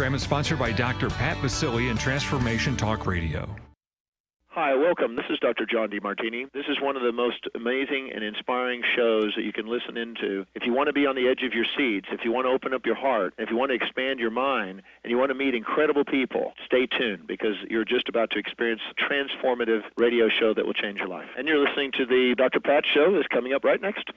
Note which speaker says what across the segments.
Speaker 1: program is sponsored by Dr. Pat Basili and Transformation Talk Radio.
Speaker 2: Hi, welcome. This is Dr. John DeMartini. This is one of the most amazing and inspiring shows that you can listen into. If you want to be on the edge of your seats, if you want to open up your heart, if you want to expand your mind, and you want to meet incredible people, stay tuned because you're just about to experience a transformative radio show that will change your life. And you're listening to the Dr. Pat Show that's coming up right next.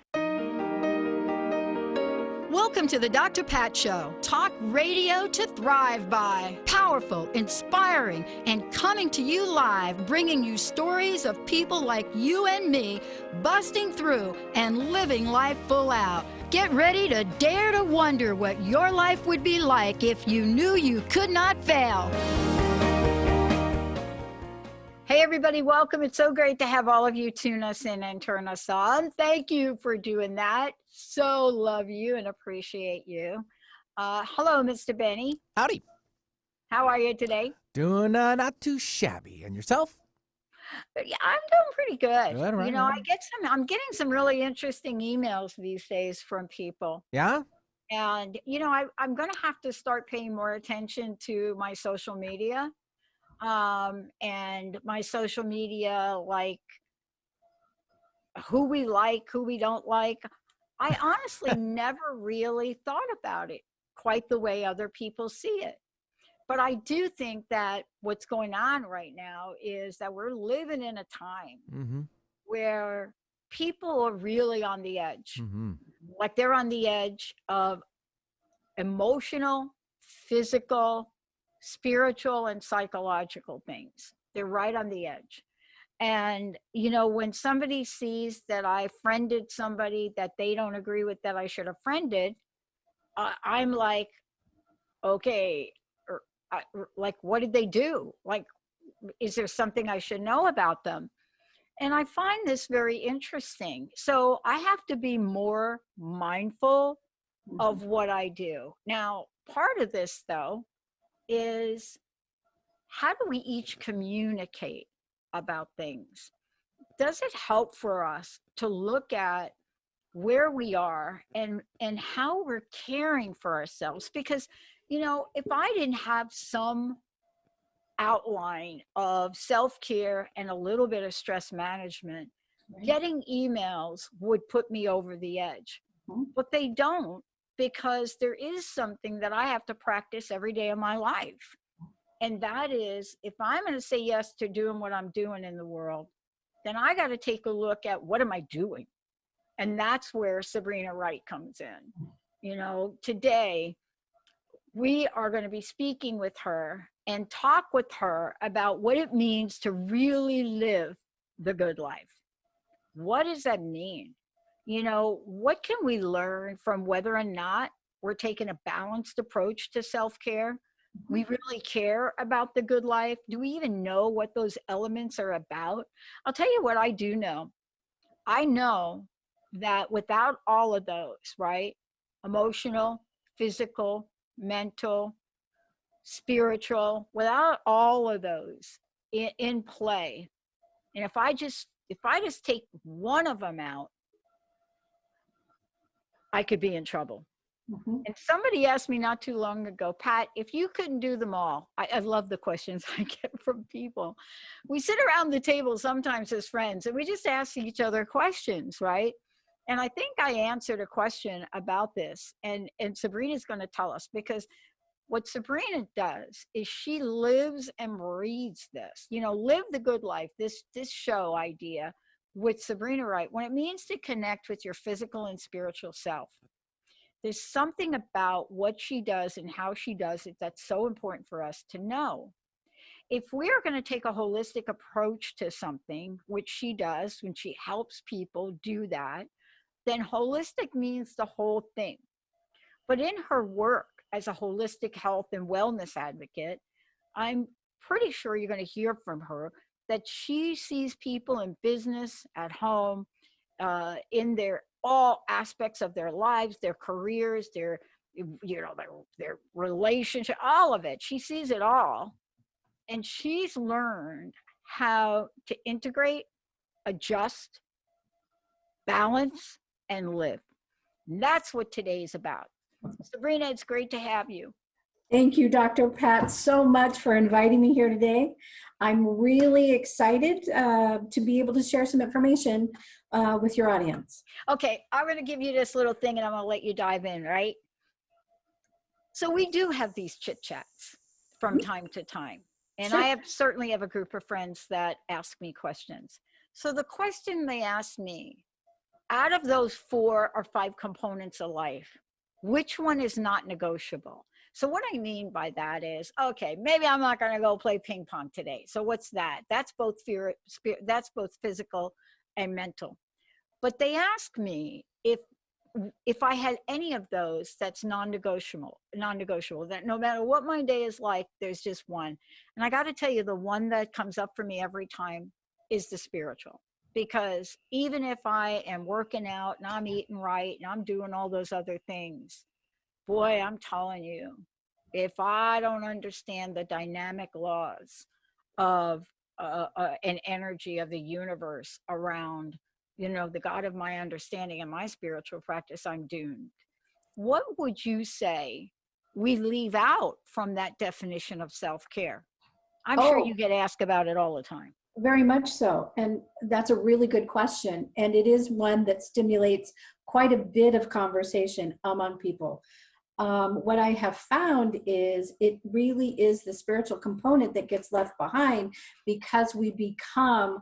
Speaker 3: Welcome to the Dr. Pat Show. Talk radio to thrive by. Powerful, inspiring, and coming to you live, bringing you stories of people like you and me, busting through and living life full out. Get ready to dare to wonder what your life would be like if you knew you could not fail. Hey everybody, welcome. It's so great to have all of you tune us in and turn us on. Thank you for doing that. So love you and appreciate you. Hello, Mr. Benny.
Speaker 4: Howdy.
Speaker 3: How are you today?
Speaker 4: Doing not too shabby. And yourself?
Speaker 3: Yeah, I'm doing pretty good.
Speaker 4: Good, right,
Speaker 3: you know,
Speaker 4: right.
Speaker 3: I'm getting some really interesting emails these days from people.
Speaker 4: Yeah?
Speaker 3: And, you know, I'm going to have to start paying more attention to my social media. And my social media, like who we don't like. I honestly never really thought about it quite the way other people see it. But I do think that what's going on right now is that we're living in a time where people are really on the edge. Like they're on the edge of emotional, physical, spiritual, and psychological things. They're right on the edge. And, you know, when somebody sees that I friended somebody that they don't agree with that I should have friended, I'm like, okay, like, what did they do? Like, is there something I should know about them? And I find this very interesting. So I have to be more mindful of what I do. Now, part of this, though, is how do we each communicate about things? Does it help for us to look at where we are and how we're caring for ourselves? Because, you know, if I didn't have some outline of self-care and a little bit of stress management, getting emails would put me over the edge. But they don't, because there is something that I have to practice every day of my life. And that is, if I'm going to say yes to doing what I'm doing in the world, then I got to take a look at what am I doing? And that's where Sabrina Wright comes in. You know, today we are going to be speaking with her and talk with her about what it means to really live the good life. What does that mean? You know, what can we learn from whether or not we're taking a balanced approach to self-care? We really care about the good life. Do we even know what those elements are about? I'll tell you what I do know. I know that without all of those, right? Emotional, physical, mental, spiritual, without all of those in play, and if I just take one of them out, I could be in trouble. And somebody asked me not too long ago, Pat, if you couldn't do them all, I love the questions I get from people. We sit around the table sometimes as friends and we just ask each other questions, right? And I think I answered a question about this, and Sabrina's going to tell us, because what Sabrina does is she lives and breathes this, you know, live the good life, this show idea with Sabrina Wright, when it means to connect with your physical and spiritual self. There's something about what she does and how she does it that's so important for us to know. If we're going to take a holistic approach to something, which she does when she helps people do that, then holistic means the whole thing. But in her work as a holistic health and wellness advocate, I'm pretty sure you're going to hear from her that she sees people in business, at home, in their all aspects of their lives, their careers, their relationship, all of it. She sees it all. And she's learned how to integrate, adjust, balance, and live. And that's what today's about. Sabrina, it's great to have you.
Speaker 5: Thank you, Dr. Pat, so much for inviting me here today. I'm really excited to be able to share some information with your audience.
Speaker 3: Okay, I'm going to give you this little thing and I'm going to let you dive in, right? So we do have these chit chats from time to time. And
Speaker 5: Sure.
Speaker 3: I certainly have a group of friends that ask me questions. So the question they ask me, out of those 4 or 5 components of life, which one is not negotiable? So what I mean by that is, okay, maybe I'm not going to go play ping pong today. So what's that? That's both that's both physical and mental. But they ask me if I had any of those that's non-negotiable, that no matter what my day is like, there's just one. And I got to tell you, the one that comes up for me every time is the spiritual. Because even if I am working out and I'm eating right and I'm doing all those other things, boy, I'm telling you, if I don't understand the dynamic laws of an energy of the universe around, the God of my understanding and my spiritual practice, I'm doomed. What would you say we leave out from that definition of self-care? I'm sure you get asked about it all the time.
Speaker 5: Very much so. And that's a really good question. And it is one that stimulates quite a bit of conversation among people. What I have found is it really is the spiritual component that gets left behind because we become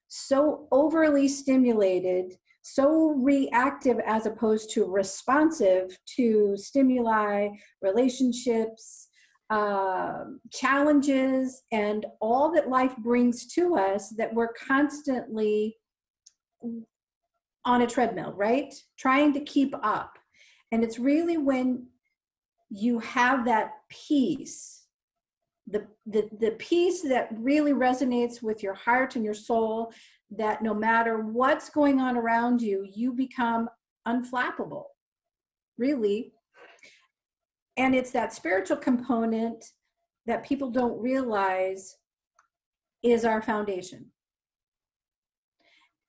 Speaker 5: so overly stimulated, so reactive as opposed to responsive to stimuli, relationships, challenges, and all that life brings to us, that we're constantly on a treadmill, right? Trying to keep up. And it's really when you have that peace, the peace that really resonates with your heart and your soul, that no matter what's going on around you, you become unflappable, really. And it's that spiritual component that people don't realize is our foundation.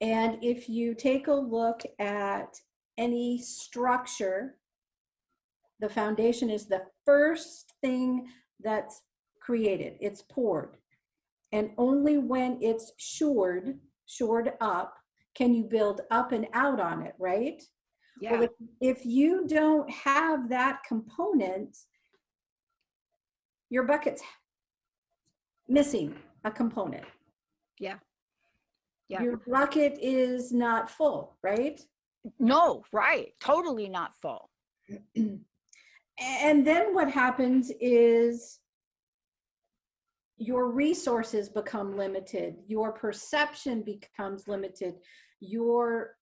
Speaker 5: And if you take a look at any structure, the foundation is the first thing that's created. It's poured. And only when it's shored up, can you build up and out on it, right?
Speaker 3: Yeah.
Speaker 5: Well, if you don't have that component, your bucket's missing a component.
Speaker 3: Yeah. Yeah.
Speaker 5: Your bucket is not full, right?
Speaker 3: No, right. Totally not full.
Speaker 5: And then what happens is your resources become limited, your perception becomes limited, you're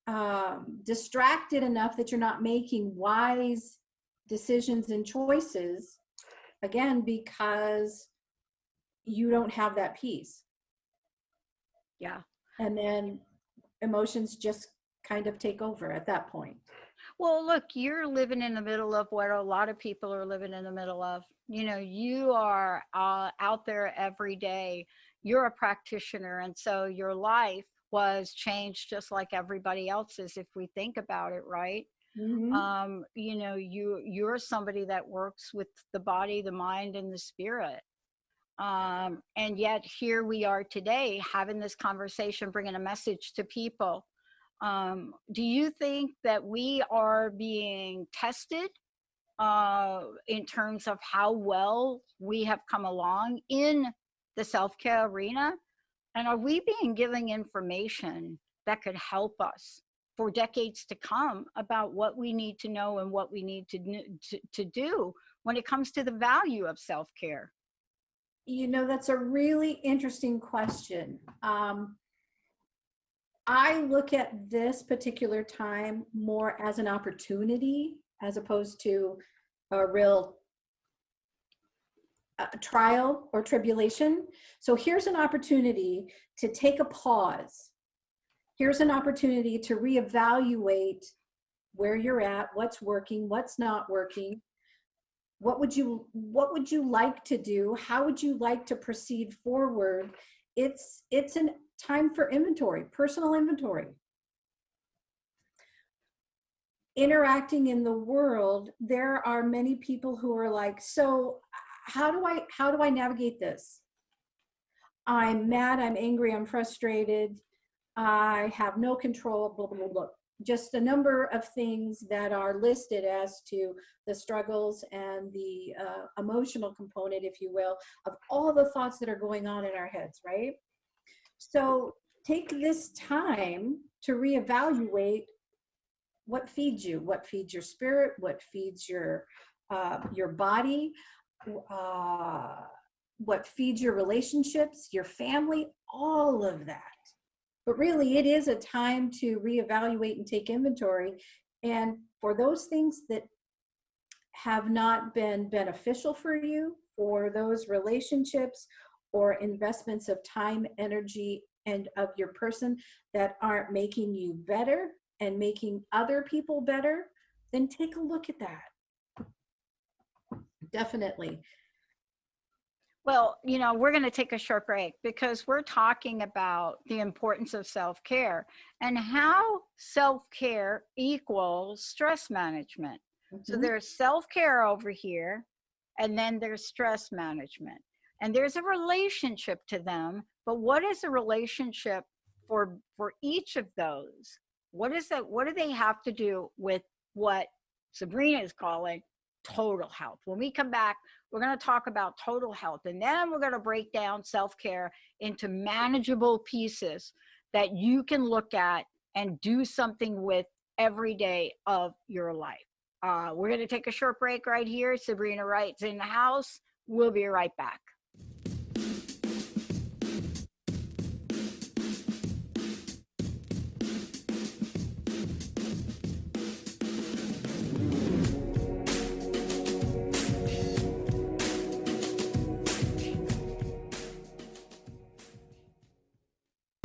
Speaker 5: distracted enough that you're not making wise decisions and choices, again, because you don't have that peace.
Speaker 3: Yeah.
Speaker 5: And then emotions just kind of take over at that point.
Speaker 3: Well, look, you're living in the middle of what a lot of people are living in the middle of. You are out there every day. You're a practitioner. And so your life was changed just like everybody else's, if we think about it, right?
Speaker 5: Mm-hmm.
Speaker 3: You're somebody that works with the body, the mind, and the spirit. And yet here we are today having this conversation, bringing a message to people. Do you think that we are being tested in terms of how well we have come along in the self-care arena? And are we being given information that could help us for decades to come about what we need to know and what we need to do when it comes to the value of self-care?
Speaker 5: That's a really interesting question. I look at this particular time more as an opportunity as opposed to a real trial or tribulation. So here's an opportunity to take a pause. Here's an opportunity to reevaluate where you're at, what's working, what's not working. What would you like to do? How would you like to proceed forward? It's an time for inventory, personal inventory. Interacting in the world, there are many people who are like, so how do I navigate this? I'm mad, I'm angry, I'm frustrated, I have no control, blah, blah, blah, blah. Just a number of things that are listed as to the struggles and the emotional component, if you will, of all the thoughts that are going on in our heads, right? So take this time to reevaluate what feeds you, what feeds your spirit, what feeds your body, what feeds your relationships, your family, all of that. But really, it is a time to reevaluate and take inventory. And for those things that have not been beneficial for you, for those relationships or investments of time, energy, and of your person that aren't making you better and making other people better, then take a look at that. Definitely.
Speaker 3: Well, we're going to take a short break because we're talking about the importance of self-care and how self-care equals stress management. So there's self-care over here, and then there's stress management. And there's a relationship to them, but what is the relationship for each of those? What do they have to do with what Sabrina is calling total health? When we come back, we're going to talk about total health, and then we're going to break down self-care into manageable pieces that you can look at and do something with every day of your life. We're going to take a short break right here. Sabrina Wright's in the house. We'll be right back.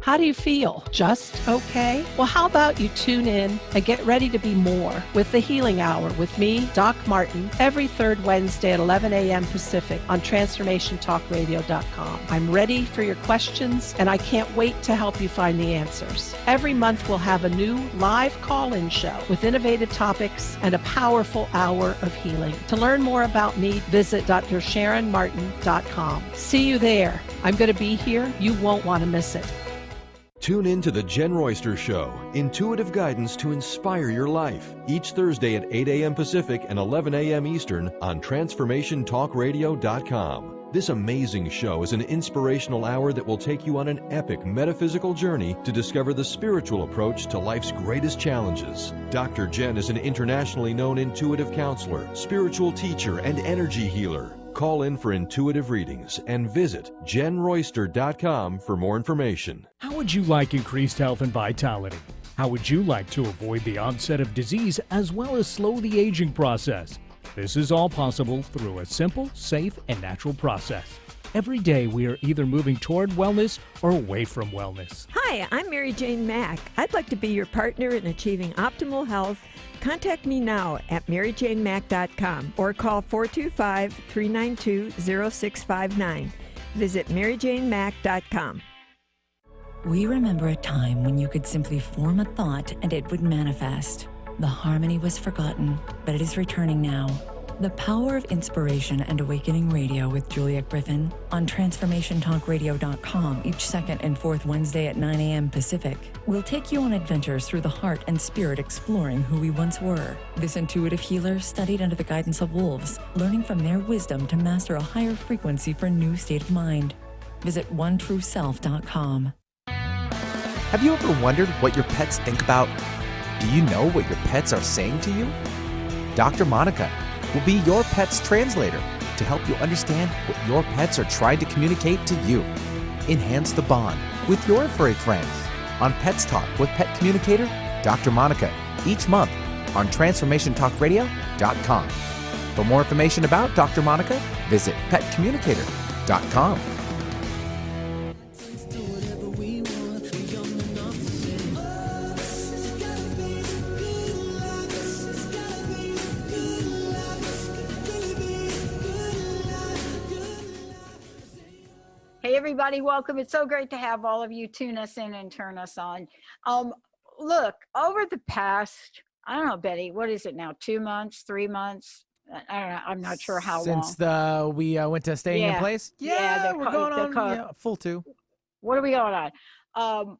Speaker 6: How do you feel? Just okay? Well, how about you tune in and get ready to be more with the Healing Hour with me, Doc Martin, every third Wednesday at 11 a.m. Pacific on TransformationTalkRadio.com. I'm ready for your questions, and I can't wait to help you find the answers. Every month, we'll have a new live call-in show with innovative topics and a powerful hour of healing. To learn more about me, visit DrSharonMartin.com. See you there. I'm going to be here. You won't want to miss it.
Speaker 7: Tune in to The Jen Royster Show, intuitive guidance to inspire your life, each Thursday at 8 a.m. Pacific and 11 a.m. Eastern on TransformationTalkRadio.com. This amazing show is an inspirational hour that will take you on an epic metaphysical journey to discover the spiritual approach to life's greatest challenges. Dr. Jen is an internationally known intuitive counselor, spiritual teacher, and energy healer. Call in for intuitive readings and visit JenRoyster.com for more information.
Speaker 1: How would you like increased health and vitality? How would you like to avoid the onset of disease as well as slow the aging process? This is all possible through a simple, safe, and natural process. Every day we are either moving toward wellness or away from wellness.
Speaker 8: Hi, I'm Mary Jane Mack. I'd like to be your partner in achieving optimal health. Contact me now at maryjanemack.com or call 425-392-0659. Visit maryjanemack.com.
Speaker 9: We remember a time when you could simply form a thought and it would manifest. The harmony was forgotten, but it is returning now. The Power of Inspiration and Awakening Radio with Julia Griffin on TransformationTalkRadio.com each second and fourth Wednesday at 9 a.m. Pacific will take you on adventures through the heart and spirit exploring who we once were. This intuitive healer studied under the guidance of wolves, learning from their wisdom to master a higher frequency for a new state of mind. Visit OneTrueSelf.com.
Speaker 4: Have you ever wondered what your pets think about? Do you know what your pets are saying to you? Dr. Monica will be your pet's translator to help you understand what your pets are trying to communicate to you. Enhance the bond with your furry friends on Pets Talk with Pet Communicator Dr. Monica each month on TransformationTalkRadio.com. For more information about Dr. Monica, visit PetCommunicator.com.
Speaker 3: Hey, everybody, welcome. It's so great to have all of you tune us in and turn us on. Look, over the past, I don't know, Betty, what is it now, 2 months, 3 months? I don't know, I'm not sure how
Speaker 4: Since
Speaker 3: long.
Speaker 4: we went to staying in place?
Speaker 3: Yeah,
Speaker 4: We're going on full 2.
Speaker 3: What are we going on?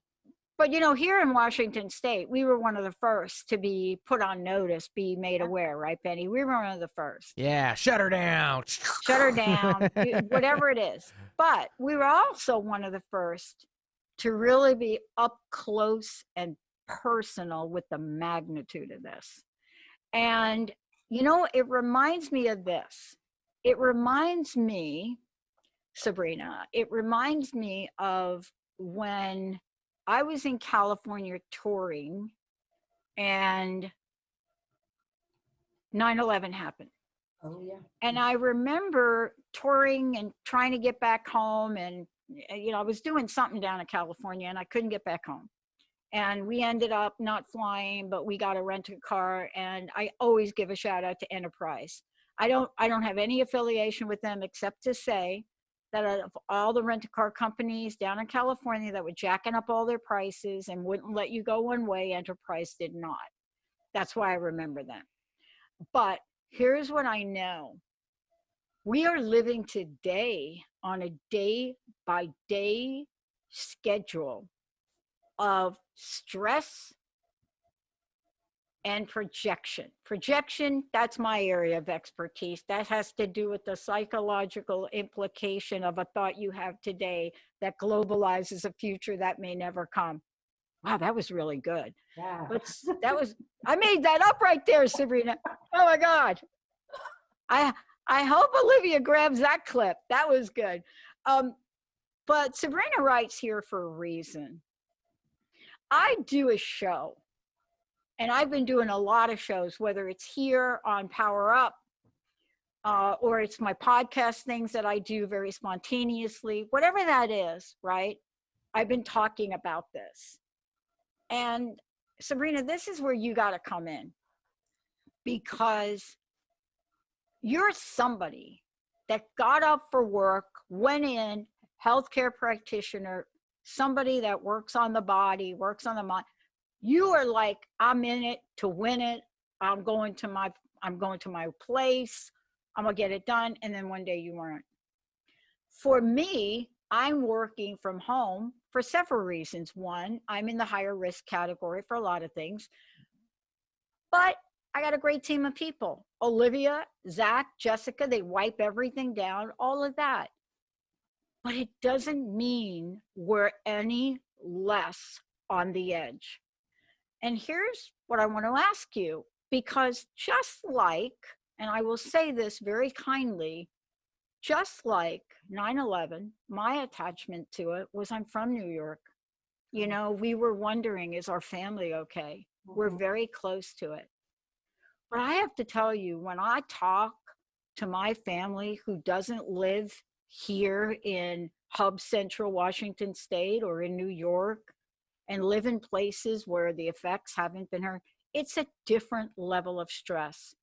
Speaker 3: But here in Washington State, we were one of the first to be put on notice, be made aware, right, Benny? We were one of the first.
Speaker 4: Yeah, shut her down.
Speaker 3: Shut her down, whatever it is. But we were also one of the first to really be up close and personal with the magnitude of this. And, it reminds me of this. It reminds me, Sabrina, it reminds me of when I was in California touring and 9/11 happened.
Speaker 5: Oh, yeah.
Speaker 3: And I remember touring and trying to get back home. And, I was doing something down in California and I couldn't get back home. And we ended up not flying, but we got a rental car. And I always give a shout out to Enterprise. I don't have any affiliation with them except to say that of all the rental car companies down in California that were jacking up all their prices and wouldn't let you go one way, Enterprise did not. That's why I remember them. But here's what I know. We are living today on a day-by-day schedule of stress and projection. Projection, that's my area of expertise. That has to do with the psychological implication of a thought you have today that globalizes a future that may never come. Wow, that was really good.
Speaker 5: Yeah.
Speaker 3: I made that up right there, Sabrina. Oh my God. I hope Olivia grabs that clip. That was good. But Sabrina Wright's here for a reason. I do a show, and I've been doing a lot of shows, whether it's here on Power Up, or it's my podcast things that I do very spontaneously, whatever that is, right? I've been talking about this. And Sabrina, this is where you got to come in, because you're somebody that got up for work, went in, healthcare practitioner, somebody that works on the body, works on the mind. You are like, I'm in it to win it. I'm going to my place. I'm gonna get it done. And then one day you weren't. For me, I'm working from home for several reasons. One, I'm in the higher risk category for a lot of things, but I got a great team of people. Olivia, Zach, Jessica, they wipe everything down, all of that. But it doesn't mean we're any less on the edge. And here's what I want to ask you, because just like, and I will say this very kindly, just like 9/11, my attachment to it was I'm from New York. We were wondering, is our family okay? We're very close to it. But I have to tell you, when I talk to my family who doesn't live here in hub central Washington State or in New York and live in places where the effects haven't been heard, it's a different level of stress.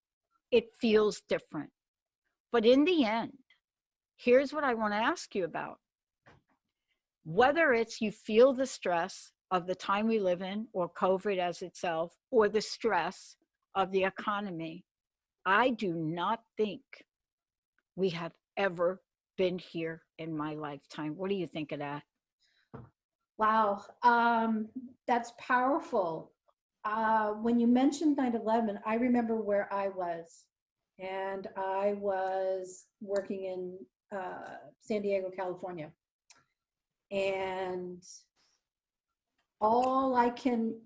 Speaker 3: It feels different. But in the end, here's what I want to ask you about. Whether it's you feel the stress of the time we live in, or COVID as itself, or the stress of the economy, I do not think we have ever been here in my lifetime. What do you think of that?
Speaker 5: Wow, that's powerful. When you mentioned 9/11, I remember where I was, and I was working in San Diego, California. And all I can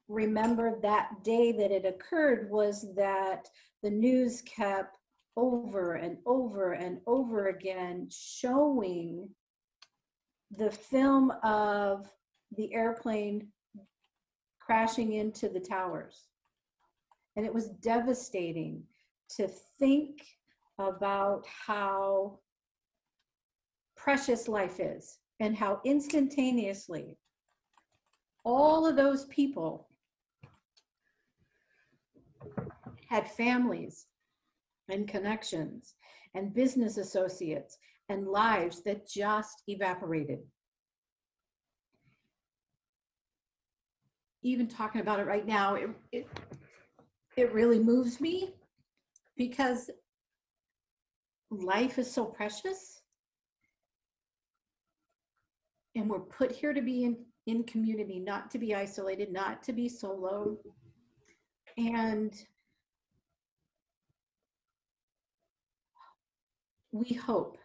Speaker 5: remember that day that it occurred was that the news kept over and over and over again showing the film of the airplane crashing into the towers. And it was devastating to think about how precious life is and how instantaneously all of those people had families and connections and business associates and lives that just evaporated. Even talking about it right now, it really moves me. because life is so precious, and we're put here to be in community, not to be isolated, not to be solo. And we hope,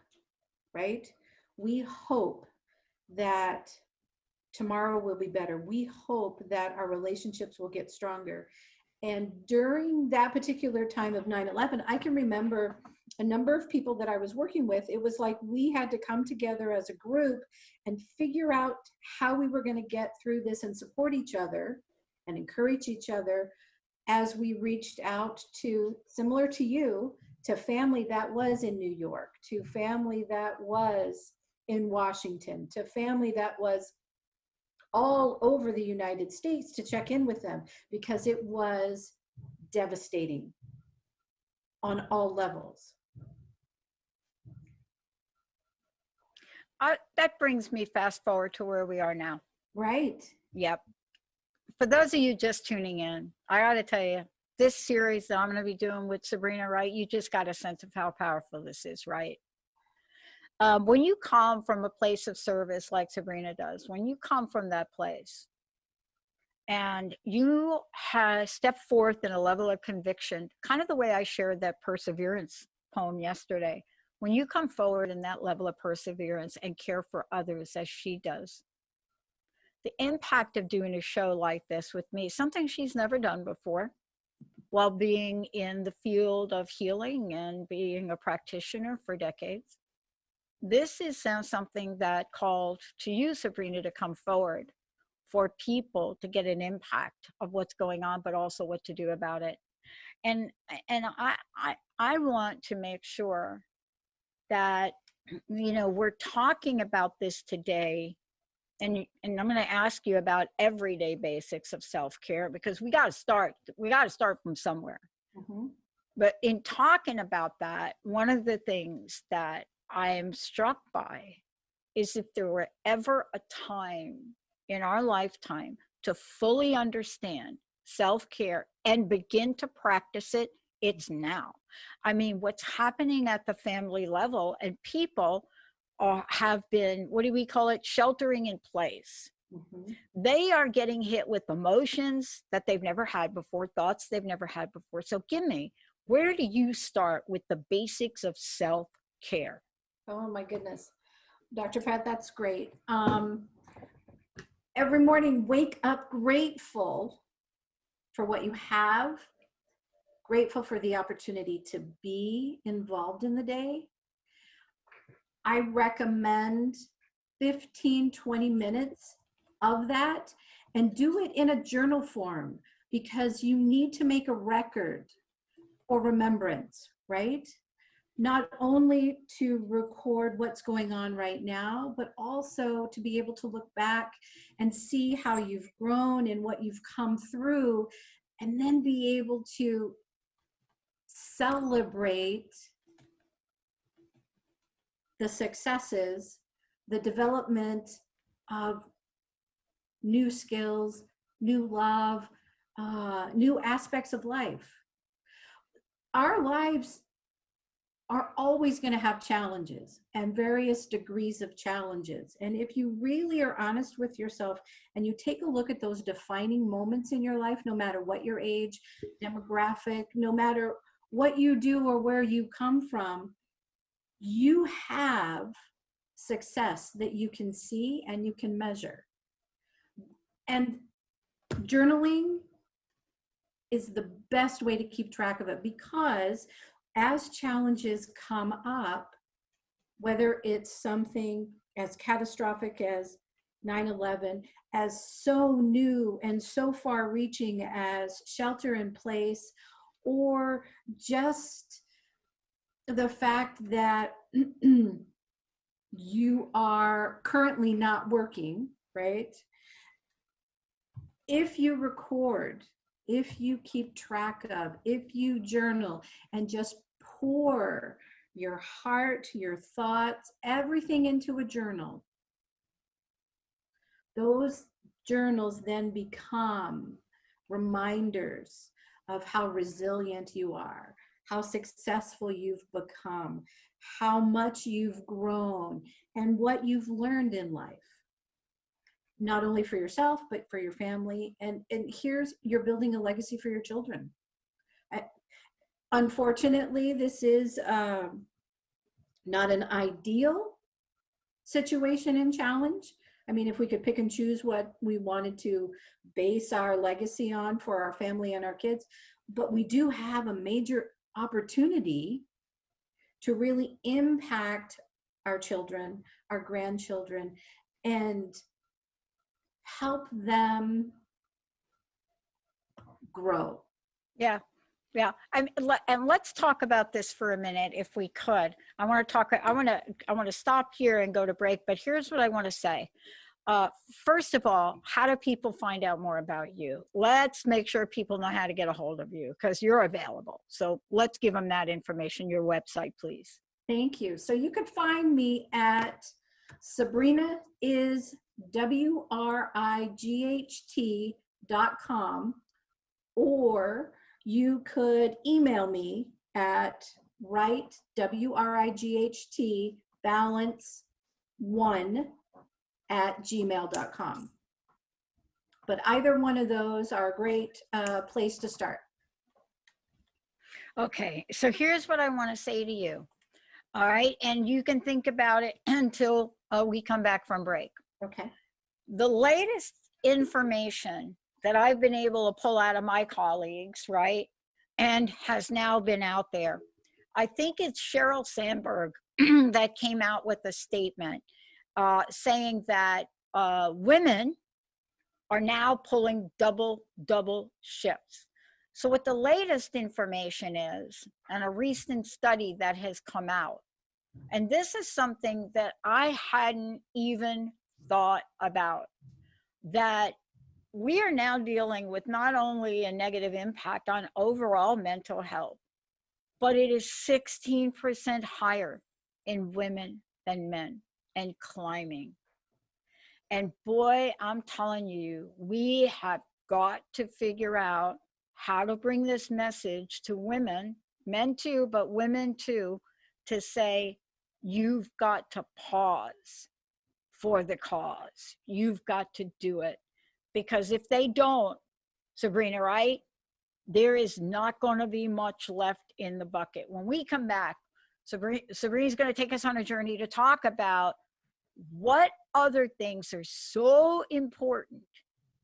Speaker 5: right? We hope that tomorrow will be better. We hope that our relationships will get stronger. And during that particular time of 9/11, I can remember a number of people that I was working with. It was like we had to come together as a group and figure out how we were going to get through this and support each other and encourage each other as we reached out to, similar to you, to family that was in New York, to family that was in Washington, to family that was all over the United States, to check in with them, because it was devastating on all levels.
Speaker 3: That brings me fast forward to where we are now.
Speaker 5: Right.
Speaker 3: Yep. For those of you just tuning in, I got to tell you, this series that I'm going to be doing with Sabrina, Wright, you just got a sense of how powerful this is, right? When you come from a place of service like Sabrina does, when you come from that place and you have stepped forth in a level of conviction, kind of the way I shared that perseverance poem yesterday, when you come forward in that level of perseverance and care for others as she does, the impact of doing a show like this with me, something she's never done before, while being in the field of healing and being a practitioner for decades. This is something that called to you, Sabrina, to come forward for people to get an impact of what's going on, but also what to do about it. And I want to make sure that, you know, we're talking about this today, and I'm going to ask you about everyday basics of self-care, because we got to start from somewhere.
Speaker 5: Mm-hmm.
Speaker 3: But in talking about that, one of the things that I am struck by is if there were ever a time in our lifetime to fully understand self-care and begin to practice it, it's now. I mean, what's happening at the family level, and people have been, what do we call it, sheltering in place.
Speaker 5: Mm-hmm.
Speaker 3: They are getting hit with emotions that they've never had before, thoughts they've never had before. So give me, where do you start with the basics of self-care?
Speaker 5: Oh my goodness. Dr. Pat, that's great. Every morning, wake up grateful for what you have, grateful for the opportunity to be involved in the day. I recommend 15, 20 minutes of that, and do it in a journal form, because you need to make a record or remembrance, right? Not only to record what's going on right now, but also to be able to look back and see how you've grown and what you've come through, and then be able to celebrate the successes, the development of new skills, new love, new aspects of life. Our lives are always going to have challenges and various degrees of challenges. And if you really are honest with yourself and you take a look at those defining moments in your life, no matter what your age, demographic, no matter what you do or where you come from, you have success that you can see and you can measure. And journaling is the best way to keep track of it, because as challenges come up, whether it's something as catastrophic as 9/11, as so new and so far reaching as shelter in place, or just the fact that you are currently not working, right? If you record, if you keep track of, if you journal and just pour your heart, your thoughts, everything into a journal, those journals then become reminders of how resilient you are, how successful you've become, how much you've grown, and what you've learned in life. Not only for yourself, but for your family. And you're building a legacy for your children. Unfortunately, this is not an ideal situation and challenge. I mean, if we could pick and choose what we wanted to base our legacy on for our family and our kids, but we do have a major opportunity to really impact our children, our grandchildren, and help them grow.
Speaker 3: Yeah. Yeah. And let's talk about this for a minute, if we could. I want to stop here and go to break, but here's what I want to say. First of all, how do people find out more about you? Let's make sure people know how to get a hold of you, because you're available. So let's give them that information, your website, please.
Speaker 5: Thank you. So you can find me at Sabrina is WRIGHT.com, or you could email me at Wright, WRIGHT, balance1 at gmail.com. But either one of those are a great place to start.
Speaker 3: Okay, so here's what I want to say to you. All right, and you can think about it until we come back from break.
Speaker 5: Okay.
Speaker 3: The latest information that I've been able to pull out of my colleagues, right, and has now been out there. I think it's Sheryl Sandberg that came out with a statement saying that women are now pulling double shifts. So what the latest information is, and a recent study that has come out, and this is something that I hadn't even thought about, that we are now dealing with not only a negative impact on overall mental health, but it is 16% higher in women than men, and climbing. And boy, I'm telling you, we have got to figure out how to bring this message to women, men too, but women too, to say, you've got to pause for the cause. You've got to do it. Because if they don't, Sabrina, right, there is not going to be much left in the bucket. When we come back, Sabrina's going to take us on a journey to talk about what other things are so important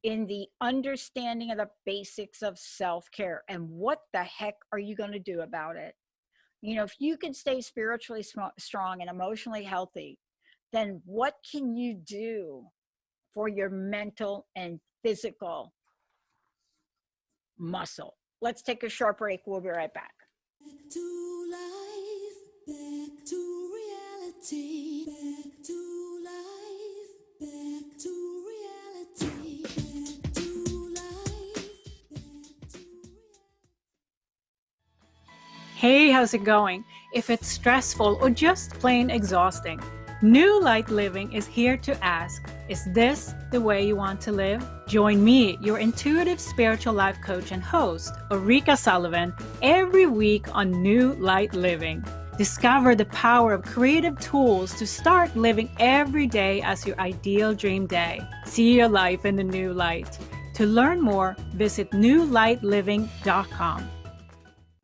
Speaker 3: in the understanding of the basics of self-care, and what the heck are you going to do about it? You know, if you can stay spiritually strong and emotionally healthy, then what can you do for your mental and physical muscle? Let's take a short break. We'll be right back.
Speaker 10: Back to life, back to reality, back to life, back to reality, back to life, back to reality.
Speaker 11: Hey, how's it going? If it's stressful or just plain exhausting, New Light Living is here to ask, is this the way you want to live? Join me, your intuitive spiritual life coach and host, Ulrika Sullivan, every week on New Light Living. Discover the power of creative tools to start living every day as your ideal dream day. See your life in the new light. To learn more, visit newlightliving.com.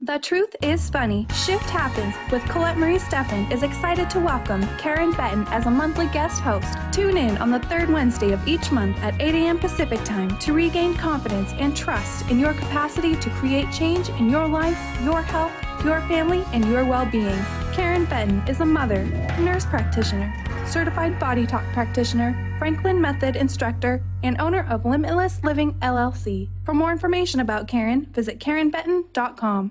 Speaker 12: The Truth is Funny. Shift Happens with Colette Marie Steffen is excited to welcome Karen Benton as a monthly guest host. Tune in on the third Wednesday of each month at 8 a.m. Pacific Time to regain confidence and trust in your capacity to create change in your life, your health, your family, and your well-being. Karen Benton is a mother, nurse practitioner, certified body talk practitioner, Franklin Method instructor, and owner of Limitless Living LLC. For more information about Karen, visit KarenBenton.com.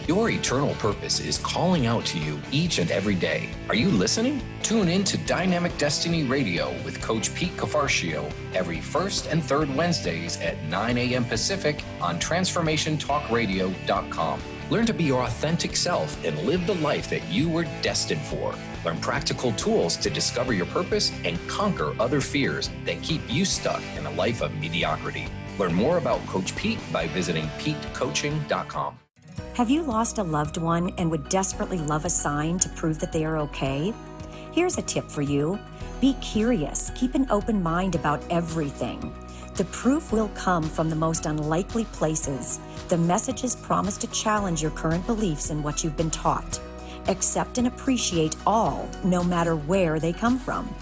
Speaker 13: Your eternal purpose is calling out to you each and every day. Are you listening? Tune in to Dynamic Destiny Radio with Coach Pete Cafarcio every first and third Wednesdays at 9 a.m. Pacific on TransformationTalkRadio.com. Learn to be your authentic self and live the life that you were destined for. Learn practical tools to discover your purpose and conquer other fears that keep you stuck in a life of mediocrity. Learn more about Coach Pete by visiting PeteCoaching.com.
Speaker 14: Have you lost a loved one and would desperately love a sign to prove that they are okay? Here's a tip for you. Be curious. Keep an open mind about everything. The proof will come from the most unlikely places. The messages promise to challenge your current beliefs and what you've been taught. Accept and appreciate all, no matter where they come from.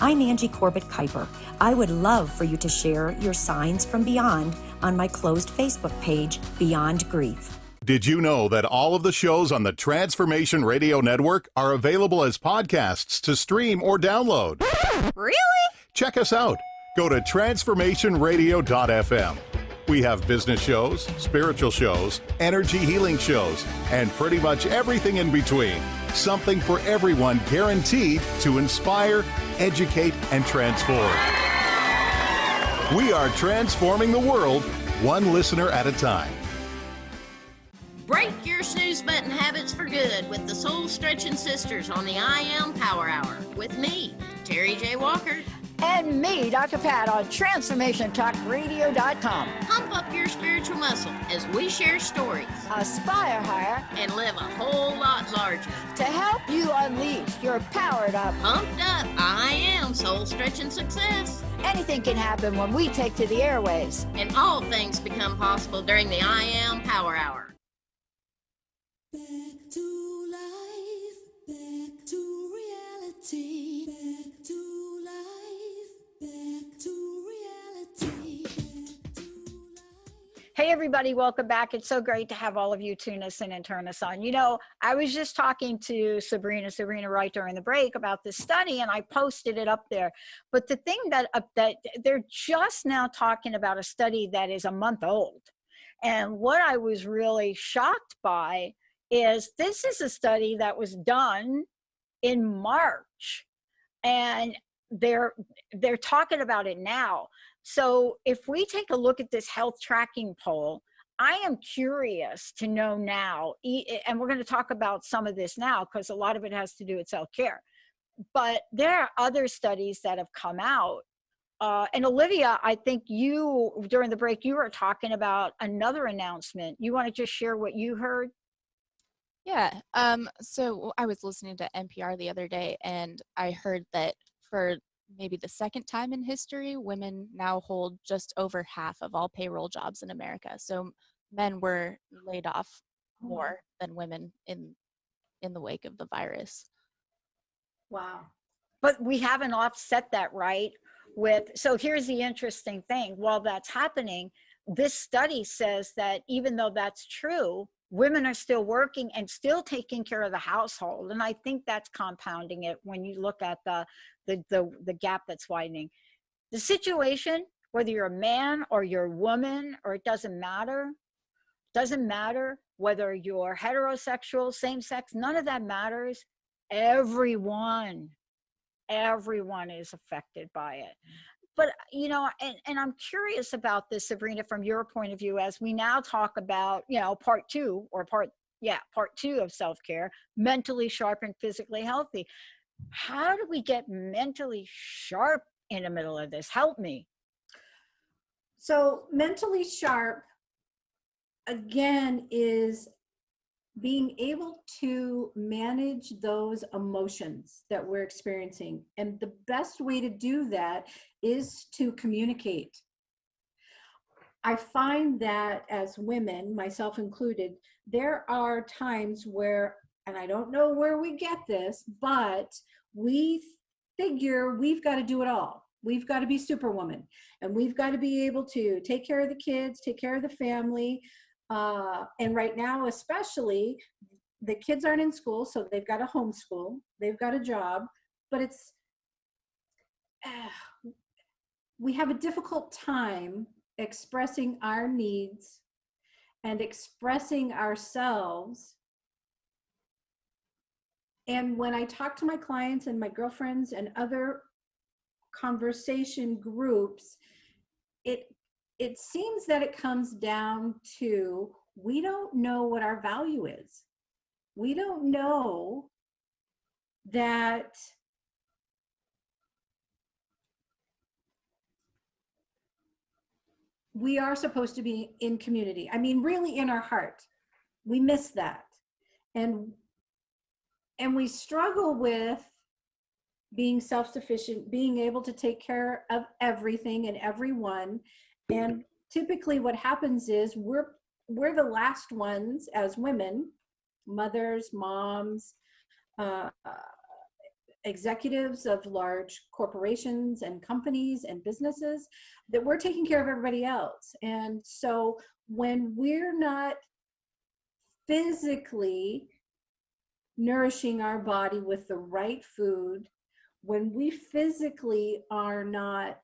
Speaker 14: I'm Angie Corbett-Kuiper. I would love for you to share your signs from beyond on my closed Facebook page, Beyond Grief.
Speaker 15: Did you know that all of the shows on the Transformation Radio Network are available as podcasts to stream or download?
Speaker 16: Really?
Speaker 15: Check us out. Go to transformationradio.fm. We have business shows, spiritual shows, energy healing shows, and pretty much everything in between. Something for everyone, guaranteed to inspire, educate, and transform. We are transforming the world, one listener at a time.
Speaker 17: Break your snooze button habits for good with the Soul Stretching Sisters on the I Am Power Hour with me, Terry J. Walker.
Speaker 3: And me, Dr. Pat, on TransformationTalkRadio.com.
Speaker 17: Pump up your spiritual muscle as we share stories,
Speaker 3: aspire higher,
Speaker 17: and live a whole lot larger.
Speaker 3: To help you unleash your powered up,
Speaker 17: pumped up, I Am Soul Stretching Success.
Speaker 3: Anything can happen when we take to the airwaves.
Speaker 17: And all things become possible during the I Am Power Hour.
Speaker 10: Back to life, back to reality, back to life, back to reality, back to life.
Speaker 3: Hey everybody, welcome back. It's so great to have all of you tune us in and turn us on. You know, I was just talking to Sabrina Wright during the break about this study, and I posted it up there. But the thing that they're just now talking about a study that is a month old. And what I was really shocked by is this is a study that was done in March, and they're talking about it now. So if we take a look at this health tracking poll, I am curious to know now, and we're going to talk about some of this now because a lot of it has to do with self-care, but there are other studies that have come out. And Olivia, I think you, during the break, you were talking about another announcement. You want to just share what you heard?
Speaker 16: Yeah. So I was listening to NPR the other day, and I heard that for maybe the second time in history, women now hold just over half of all payroll jobs in America. So men were laid off more than women in the wake of the virus.
Speaker 3: Wow. But we haven't offset that, right? So here's the interesting thing. While that's happening, this study says that even though that's true, women are still working and still taking care of the household. And I think that's compounding it when you look at the gap that's widening. The situation, whether you're a man or you're a woman, or it doesn't matter whether you're heterosexual, same sex, none of that matters. Everyone is affected by it. But, you know, and I'm curious about this, Sabrina, from your point of view, as we now talk about, you know, part two of self-care, mentally sharp and physically healthy. How do we get mentally sharp in the middle of this? Help me.
Speaker 5: So mentally sharp, again, is being able to manage those emotions that we're experiencing. And the best way to do that is to communicate. I find that as women, myself included, there are times where, and I don't know where we get this, but we figure we've got to do it all. We've got to be Superwoman, and we've got to be able to take care of the kids, take care of the family. And right now, especially, the kids aren't in school, so they've got to homeschool, they've got a job, but we have a difficult time expressing our needs and expressing ourselves. And when I talk to my clients and my girlfriends and other conversation groups, it seems that it comes down to, we don't know what our value is. We don't know that we are supposed to be in community. I mean, really in our heart. We miss that. And we struggle with being self-sufficient, being able to take care of everything and everyone. And typically what happens is we're the last ones as women, mothers, moms, executives of large corporations and companies and businesses, that we're taking care of everybody else. And so when we're not physically nourishing our body with the right food, when we physically are not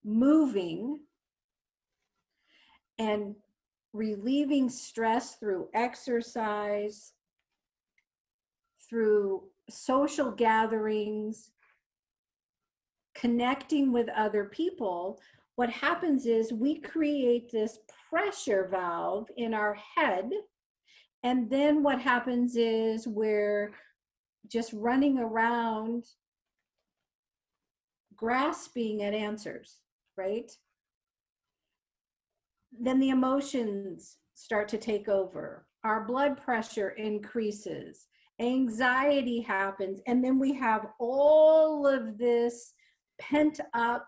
Speaker 5: moving and relieving stress through exercise, through social gatherings, connecting with other people, what happens is we create this pressure valve in our head. And then what happens is we're just running around grasping at answers, right? Then the emotions start to take over. Our blood pressure increases. Anxiety happens. And then we have all of this pent up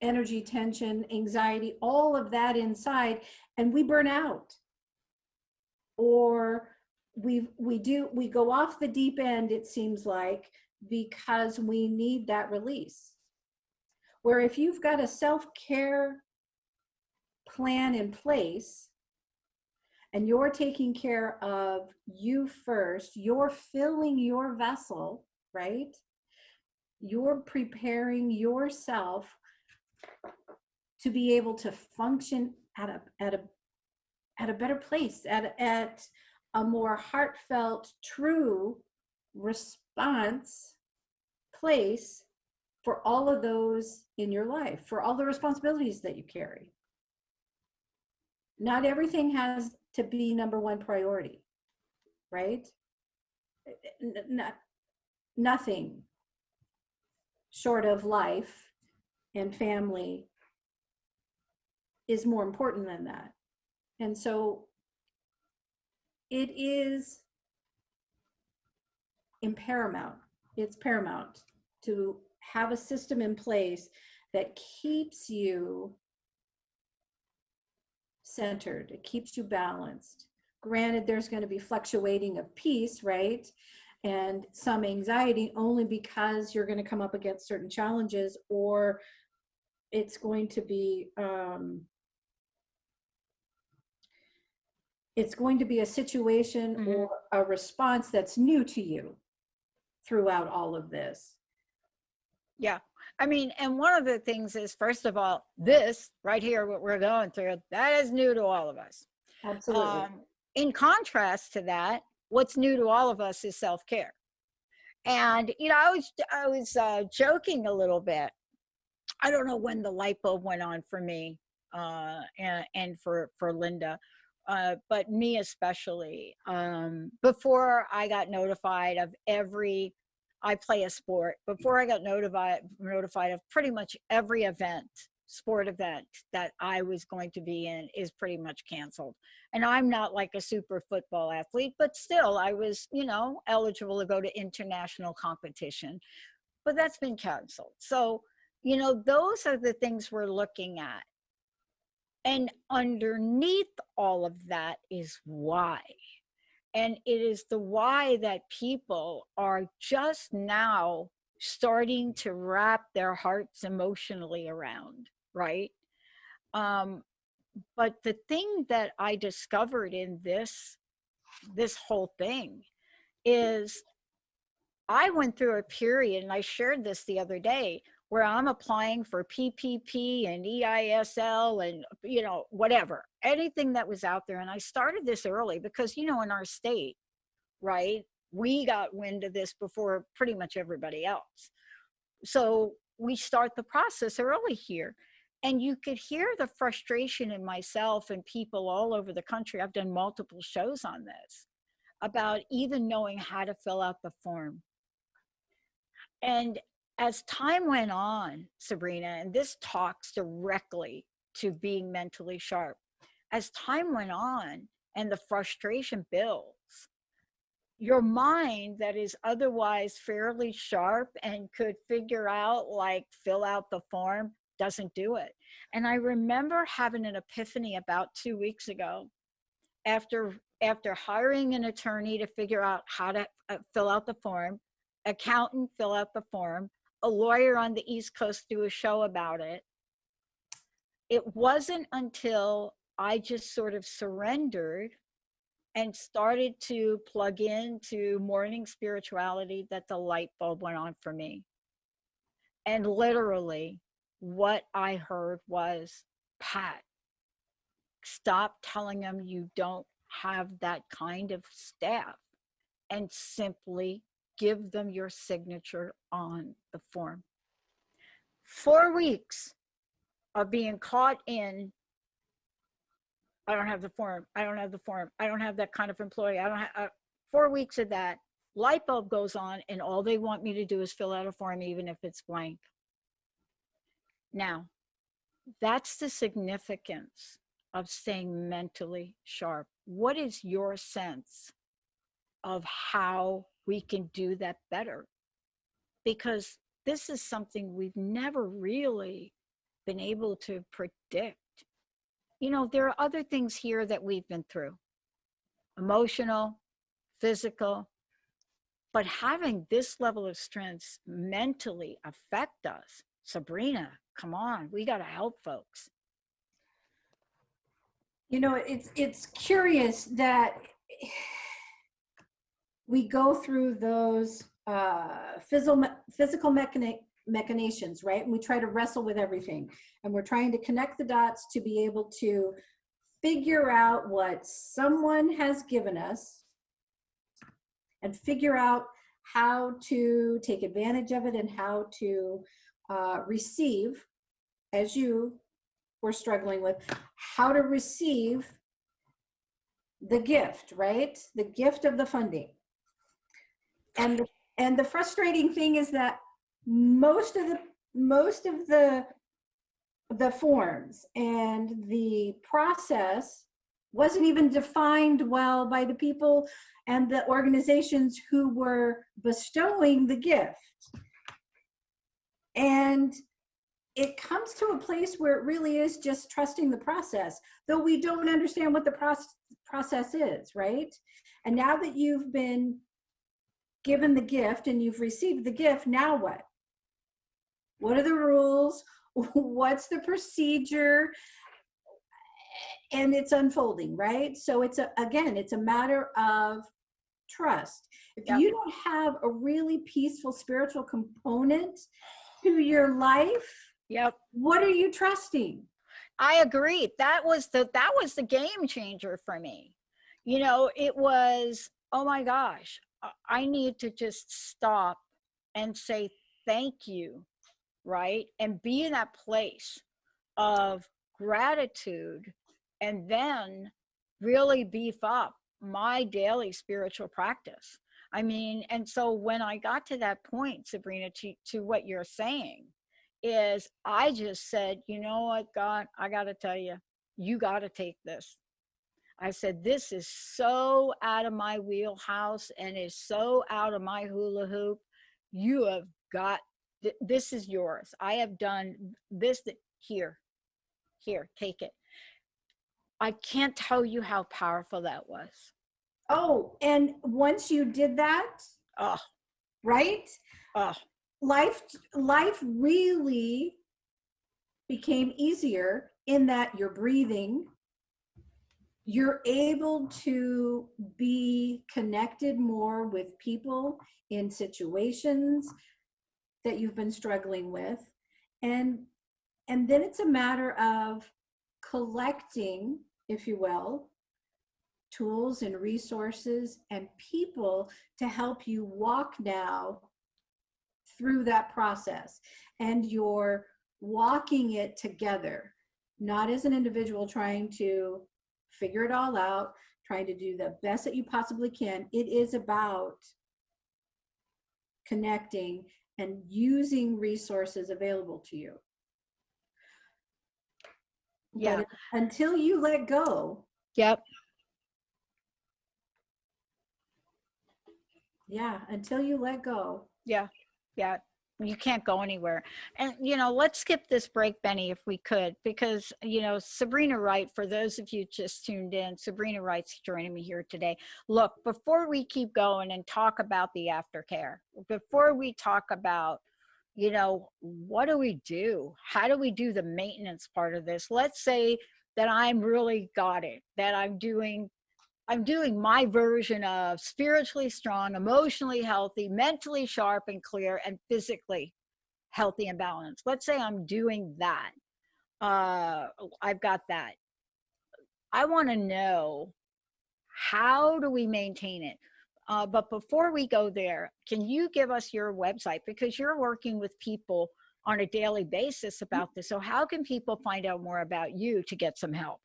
Speaker 5: energy, tension, anxiety, all of that inside, and we burn out. Or we go off the deep end, it seems like, because we need that release. Where if you've got a self-care plan in place and you're taking care of you first, you're filling your vessel, right? You're preparing yourself to be able to function at a better place, at a more heartfelt, true response place for all of those in your life, for all the responsibilities that you carry. Not everything has to be number one priority, right? Nothing short of life and family is more important than that. And so it is it's paramount to have a system in place that keeps you centered, it keeps you balanced. Granted, there's going to be fluctuating of peace, right? And some anxiety only because you're going to come up against certain challenges, or it's going to be a situation or a response that's new to you throughout all of this.
Speaker 3: Yeah. I mean, and one of the things is, first of all, this right here, what we're going through, that is new to all of us.
Speaker 5: Absolutely.
Speaker 3: In contrast to that, what's new to all of us is self-care. And, you know, I was joking a little bit. I don't know when the light bulb went on for me and for Linda, but me especially. Before I got notified of I play a sport. Before I got notified of pretty much every sport event that I was going to be in is pretty much canceled. And I'm not like a super football athlete, but still I was, you know, eligible to go to international competition, but that's been canceled. So, you know, those are the things we're looking at. And underneath all of that is why. And it is the why that people are just now starting to wrap their hearts emotionally around, right? But the thing that I discovered in this whole thing is I went through a period, and I shared this the other day, where I'm applying for PPP and EISL and, you know, whatever, anything that was out there. And I started this early because, you know, in our state, right, we got wind of this before pretty much everybody else. So we start the process early here. And you could hear the frustration in myself and people all over the country. I've done multiple shows on this about even knowing how to fill out the form. And as time went on, Sabrina, and this talks directly to being mentally sharp. As time went on and the frustration builds, your mind that is otherwise fairly sharp and could figure out, like, fill out the form, doesn't do it. And I remember having an epiphany about 2 weeks ago after hiring an attorney to figure out how to fill out the form, accountant fill out the form, a lawyer on the East Coast do a show about it. It wasn't until I just sort of surrendered and started to plug into morning spirituality that the light bulb went on for me. And literally, what I heard was, Pat, stop telling them you don't have that kind of staff and simply give them your signature on the form. 4 weeks of being caught in, I don't have the form, I don't have the form, I don't have that kind of employee, I don't have, 4 weeks of that, light bulb goes on, and all they want me to do is fill out a form, even if it's blank. Now, that's the significance of staying mentally sharp. What is your sense of how we can do that better? Because this is something we've never really been able to predict. You know, there are other things here that we've been through, emotional, physical, but having this level of strength mentally affect us. Sabrina, come on, we got to help folks.
Speaker 5: You know, it's curious that we go through those physical machinations, right? And we try to wrestle with everything. And we're trying to connect the dots to be able to figure out what someone has given us and figure out how to take advantage of it and how to receive, as you were struggling with, how to receive the gift, right? The gift of the funding. And the frustrating thing is that most of the forms and the process wasn't even defined well by the people and the organizations who were bestowing the gift. And it comes to a place where it really is just trusting the process, though we don't understand what the process is, right? And now that you've been given the gift and you've received the gift, now what? What are the rules? What's the procedure? And it's unfolding, right? So it's it's a matter of trust. If you don't have a really peaceful spiritual component to your life, what are you trusting?
Speaker 3: I agree. That was the game changer for me. You know, it was, oh my gosh, I need to just stop and say thank you, right? And be in that place of gratitude, and then really beef up my daily spiritual practice. I mean, and so when I got to that point, Sabrina, to what you're saying, is I just said, you know what, God, I got to tell you, you got to take this. I said, this is so out of my wheelhouse and is so out of my hula hoop. You have got, this is yours. I have done this, here, take it. I can't tell you how powerful that was.
Speaker 5: Oh, and once you did that, right? Life really became easier in that you're breathing. You're able to be connected more with people in situations that you've been struggling with. And then it's a matter of collecting, if you will, tools and resources and people to help you walk now through that process. And you're walking it together, not as an individual trying to figure it all out, trying to do the best that you possibly can. It is about connecting and using resources available to you.
Speaker 3: Yeah.
Speaker 5: But until you let go.
Speaker 3: Yep.
Speaker 5: Yeah, until you let go.
Speaker 3: Yeah. Yeah. You can't go anywhere. And, let's skip this break, Benny, if we could, because, Sabrina Wright, for those of you just tuned in, Sabrina Wright's joining me here today. Look, before we keep going and talk about the aftercare, before we talk about, what do we do? How do we do the maintenance part of this? Let's say that I'm really got it, that I'm doing my version of spiritually strong, emotionally healthy, mentally sharp and clear, and physically healthy and balanced. Let's say I'm doing that. I've got that. I want to know, how do we maintain it? But before we go there, can you give us your website? Because you're working with people on a daily basis about this. So how can people find out more about you to get some help?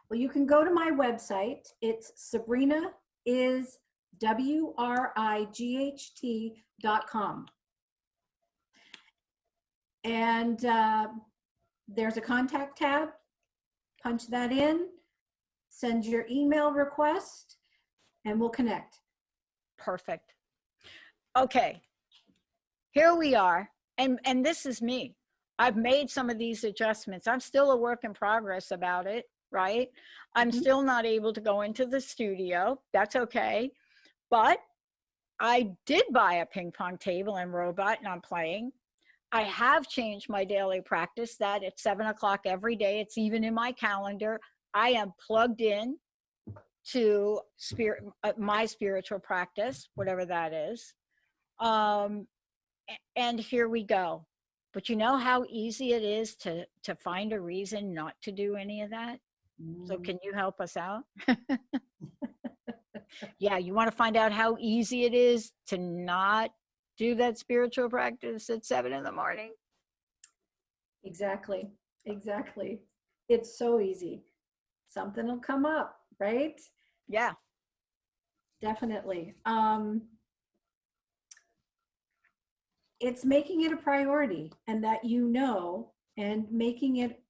Speaker 5: Well, you can go to my website. It's sabrinaiswright.com. And there's a contact tab. Punch that in, send your email request, and we'll connect.
Speaker 3: Perfect. Okay, here we are. And this is me. I've made some of these adjustments. I'm still a work in progress about it, right? I'm still not able to go into the studio. That's okay. But I did buy a ping pong table and robot, and I'm playing. I have changed my daily practice that at 7 o'clock every day. It's even in my calendar. I am plugged in to my spiritual practice, whatever that is. And here we go. But you know how easy it is to find a reason not to do any of that? So can you help us out? Yeah, you want to find out how easy it is to not do that spiritual practice at 7 in the morning?
Speaker 5: Exactly. It's so easy. Something will come up, right?
Speaker 3: Yeah.
Speaker 5: Definitely. It's making it a priority, and that and making it,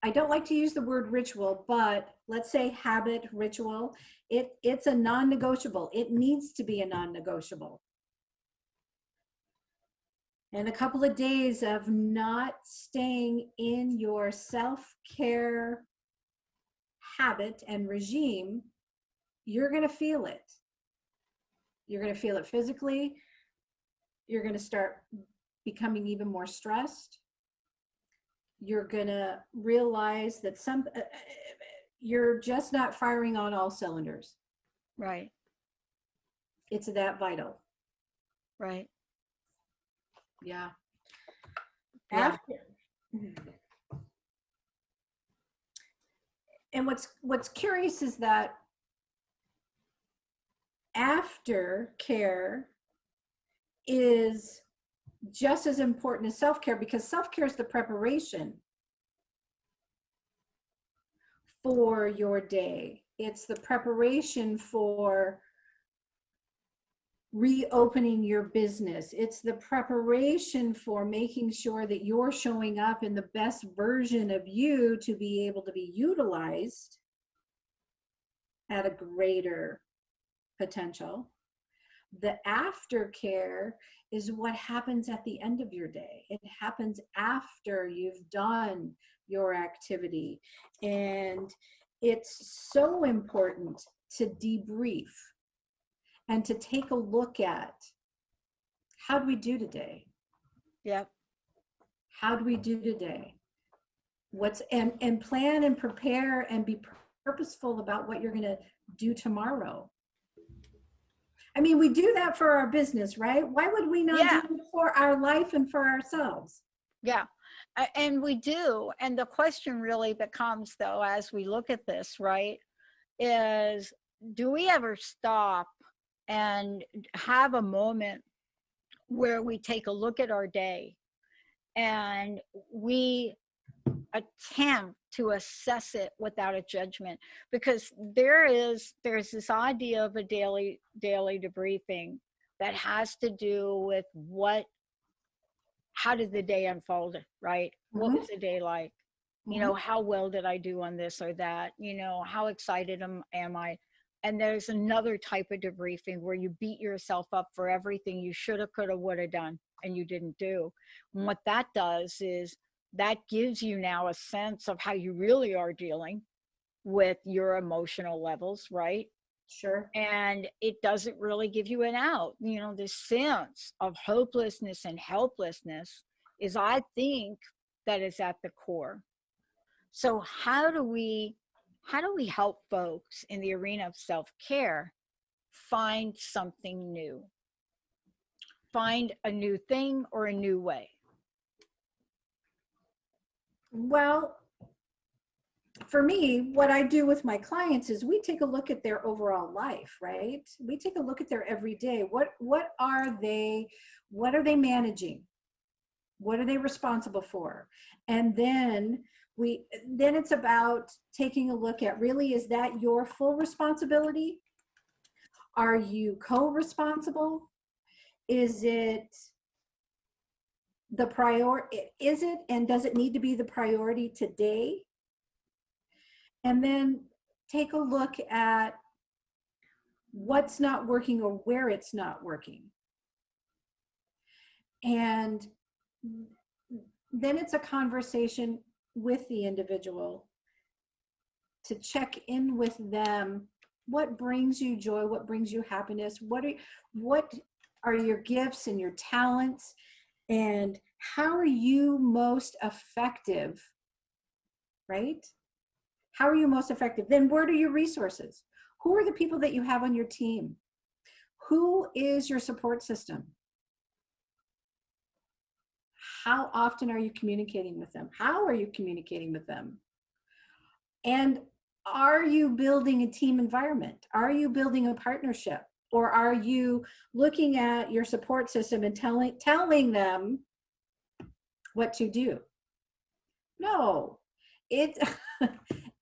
Speaker 5: I don't like to use the word ritual, but let's say habit, ritual. It's a non-negotiable. It needs to be a non-negotiable. And a couple of days of not staying in your self-care habit and regime, you're going to feel it. You're going to feel it physically. You're going to start becoming even more stressed. You're going to realize that you're just not firing on all cylinders.
Speaker 3: Right.
Speaker 5: It's that vital.
Speaker 3: Right.
Speaker 5: Yeah.
Speaker 3: Yeah.
Speaker 5: And what's curious is that aftercare is just as important as self-care, because self-care is the preparation for your day. It's the preparation for reopening your business. It's the preparation for making sure that you're showing up in the best version of you to be able to be utilized at a greater potential. The aftercare is what happens at the end of your day. It happens after you've done your activity. And it's so important to debrief and to take a look at, how do we do today?
Speaker 3: Yep.
Speaker 5: How do we do today? And plan and prepare and be purposeful about what you're going to do tomorrow. I mean, we do that for our business, right? Why would we not do it for our life and for ourselves?
Speaker 3: Yeah, and we do. And the question really becomes, though, as we look at this, right, is, do we ever stop and have a moment where we take a look at our day and we attempt to assess it without a judgment? Because there's this idea of a daily debriefing that has to do with how did the day unfold, right? What was the day like? You know, how well did I do on this or that? You know, how excited am I? And there's another type of debriefing where you beat yourself up for everything you shoulda, coulda, woulda done and you didn't do. And what that does is that gives you now a sense of how you really are dealing with your emotional levels, right?
Speaker 5: Sure.
Speaker 3: And it doesn't really give you an out. You know, this sense of hopelessness and helplessness is, I think, that is at the core. So how do we help folks in the arena of self-care find something new? Find a new thing or a new way?
Speaker 5: Well, for me, what I do with my clients is we take a look at their overall life, right? We take a look at their everyday. What are they managing? What are they responsible for? And then it's about taking a look at, really, is that your full responsibility? Are you co-responsible? Is it the priority? Is it, and does it need to be the priority today? And then take a look at what's not working or where it's not working. And then it's a conversation with the individual to check in with them. What brings you joy? What brings you happiness? What are your gifts and your talents? And how are you most effective, right? How are you most effective? Then what are your resources? Who are the people that you have on your team? Who is your support system? How often are you communicating with them? How are you communicating with them? And are you building a team environment? Are you building a partnership? Or are you looking at your support system and telling them what to do? No, it's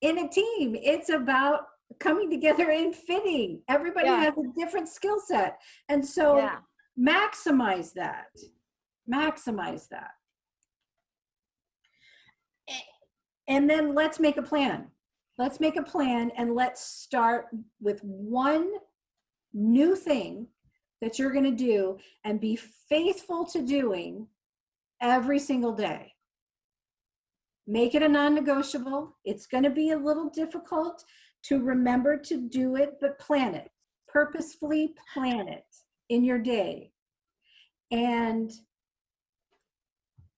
Speaker 5: in a team, it's about coming together and fitting. Everybody has a different skill set. And so maximize that. Maximize that. And then let's make a plan. Let's make a plan, and let's start with one new thing that you're going to do and be faithful to doing every single day. Make it a non-negotiable. It's going to be a little difficult to remember to do it, but plan it. Purposefully plan it in your day. And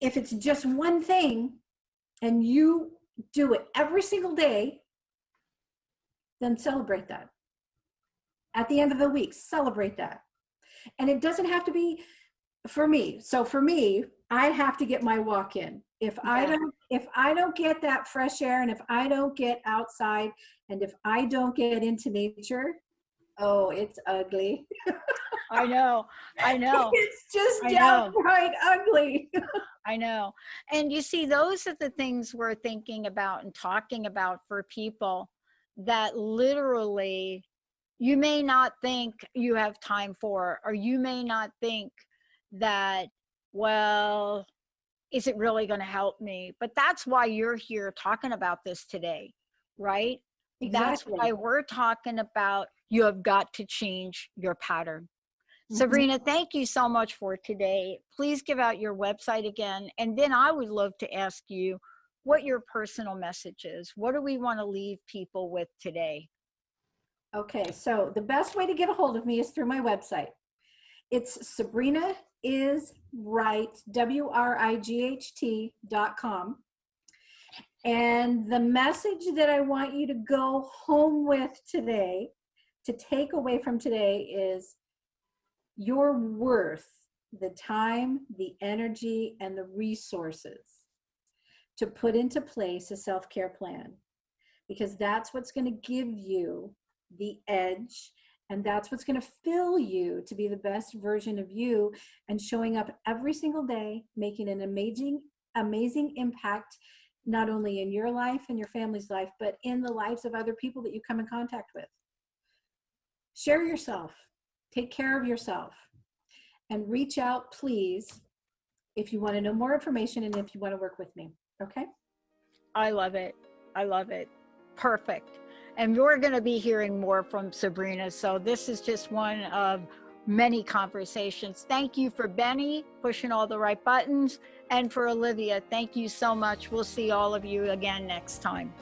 Speaker 5: if it's just one thing and you do it every single day, then celebrate that. At the end of the week, celebrate that. And it doesn't have to be for me. So for me, I have to get my walk in. If I don't get that fresh air, and if I don't get outside, and if I don't get into nature, oh, it's ugly.
Speaker 3: I know.
Speaker 5: It's just downright ugly.
Speaker 3: I know. And you see, those are the things we're thinking about and talking about for people that literally you may not think you have time for, or you may not think that, well, is it really going to help me? But that's why you're here talking about this today, right?
Speaker 5: Exactly.
Speaker 3: That's why we're talking about you have got to change your pattern. Sabrina, thank you so much for today. Please give out your website again. And then I would love to ask you what your personal message is. What do we want to leave people with today?
Speaker 5: Okay, so the best way to get a hold of me is through my website. It's Sabrina is Wright, WRIGHT.com. And the message that I want you to go home with today, to take away from today, is you're worth the time, the energy, and the resources to put into place a self-care plan, because that's what's going to give you the edge, and that's what's going to fill you to be the best version of you, and showing up every single day, making an amazing impact, not only in your life and your family's life, but in the lives of other people that you come in contact with. Share yourself, take care of yourself, and reach out, please, if you want to know more information and if you want to work with me. Okay?
Speaker 3: I love it. I love it. Perfect. And we're going to be hearing more from Sabrina. So this is just one of many conversations. Thank you for Benny pushing all the right buttons. And for Olivia, thank you so much. We'll see all of you again next time.